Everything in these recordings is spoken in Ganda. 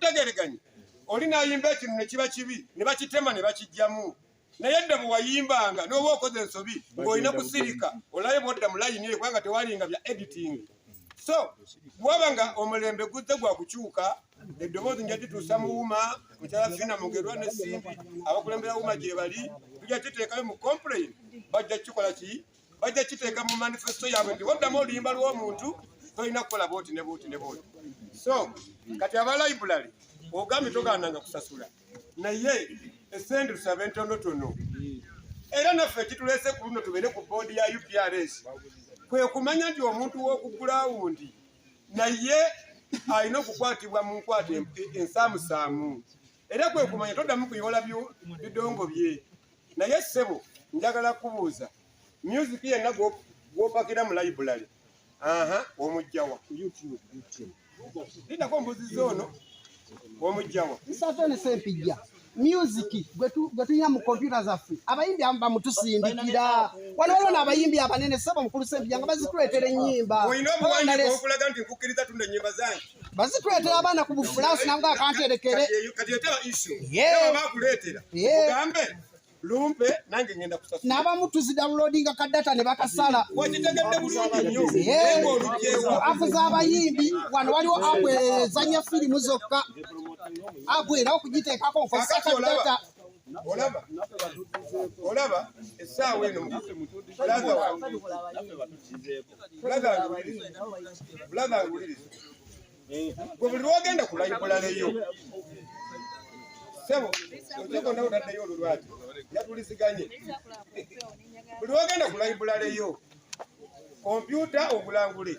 tutegereganye oli nayimba ekintu ne kiba kibi ne bakitema ne bakijjamu naye dda bwe wayimbanga n'oba okoze ensobi ng'olina kusirika olabe bwodda mu layini eyo kubanga tewalinga bya editing so bw'obanga omulembe guzze gwa kukyuka eddoboozi nja tituusa muwuma mukyala fina mugerwa ne simbi abakulembera wuma gye bali tujja kiteekayo mu complain bajja kikola ki bajja kiteeka mu manifesto yaabwe nti woddamu oluyimba lw'omuntu tolina kukola booti ne booti ne booti so kati aba library ogambye togaananga kusasula naye essente tusabe ntonotono era naffe ekituleese ku luno tubeere ku boodi ya UPRS kwe kumanya nti omuntu w'okugulawundi naye alina okukwatibwa mu nkwata ensaamusaamu era kwe kumanya toddamu kuyola bidongo bye naye ssebo njagala kubuuza music yenna gw'opakira mu library omugjawa linako mbuziza ono omugjawa isatone sempijja music gwe tulina mu kompyuta zaffe abayimbi aba mutusindikira wano waliwo n'abayimbi abanene saba mukulu sempijja nga bazituleetera ennyimba olina obuwandiika okulaga nti nkukkiriza tunda ennyimba zange bazituleetera abaana ku bufulansi nabwo akanterekere kati eteba issue era bakuleetera ogambe lumpe nange ngenda kusasula n'abamu tuzidawulodinga kadata ne bakasala wakitegedde bulungi nnyo afu z'abayimbi wano waliwo abwe zanya firimu zokka abwe era okugiteekako nkozesa kadata olaba essaawa eno bulaga nguliriza gwe buli lwogenda ku library-yo sebo otekonda otaddeyo olulwati yatuliziganye buli wogenda ku library-yo kompyuta ogulangule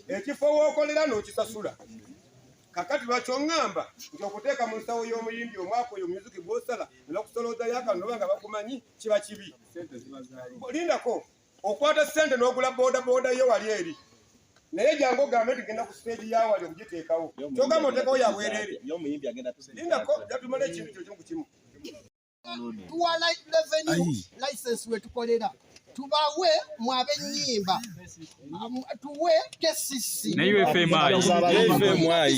ekifo wookolera n'okisasula kakati lwakyoŋŋamba nti okuteeka mu nsawo y'omuyimbi omwaka oyo music gw'osala nebakusoloozayo akantu oba nga bakumanyi kiba kibi lindako okwata ssente n'ogula boodabooda yo wali eri naye jangu ogambe ntigenda ku stage yawali okugiteekawo kyogamba oteekawo yabwereere lindako jatumala ekintu kyo kimu ku kimu tuwa revenue license wetukolera tubawe mwabe ennyimba tuwe kesisi naye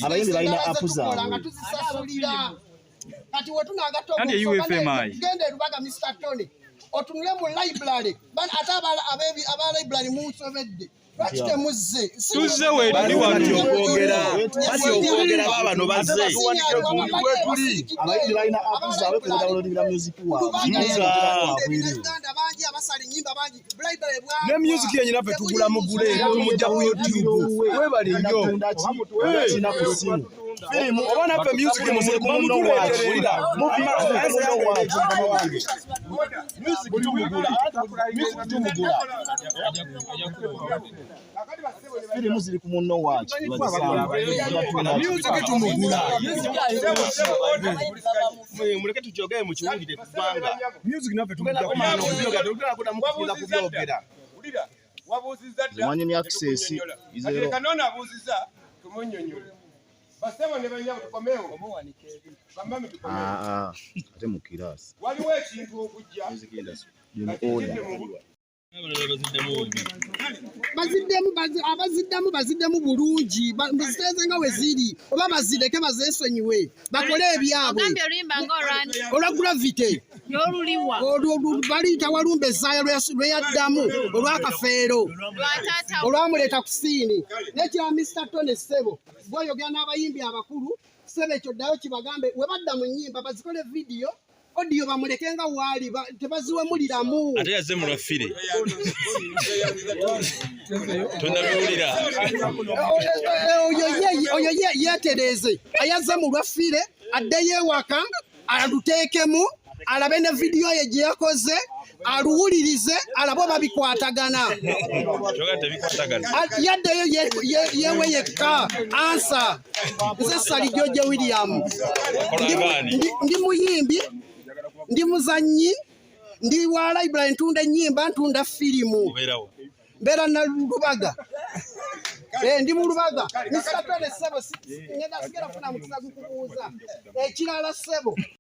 abayimbi balina apu zaabwe nga tuzisasulira kati wetunagagenda erubaga Mr. Tony otunule mu library ate aba library munsobedde lwaki temuzze tuzze weeri wano okwogera bano bazze abayimbi balina apu zaabwe kwedawulodingira music ne music yenyina ffe tugula mugule era tumujja ku YouTube webali nnyo oba naffe music mumutuleeterera firimu ziri ku munno waaki music tumugula muleke tukyogere mu kiwungire kubanga music naffe kubyogera Zimanye ni access izero kanona abuziza tumunnyonnyola basema ne banya tukomewo bamami tukomewo ate mu kirasi waliwo ekintu okujja baziddemu bulungi bazitenze nga we ziri oba bazireke bazesonyiwe bakole ebyabwe olwa gravity baliyita walumba ezaaya lweyaddamu olwakafeero olwamuleeta ku siini nekira Mr. Tony Ssebo bwoyogera n'abayimbi abakulu Ssebo ekyo ddayo kibagambe we badda mu nnyimba bazikole vidiyo odiyo bamuleke nga waali tebaziwemuliramu ate yazze mu lwafire tonnabiwulira oyo yeetereeze ayazze mu lwafire addeyo ewaka aluteekemu alabe ne vidiyo ye gye yakoze aluwulirize alabe oba bikwatagana yaddeyo yewe yekka ansa nze Salijoje William ndi muyimbi ndi muzannyi ndi wa library ntunda ennyimba ntunda firimu mbeera na Lubaga ndi mu Lubaga Mr. Tony Ssebo ngenda sigera kufuna mukisa gukubuuza ekirala Ssebo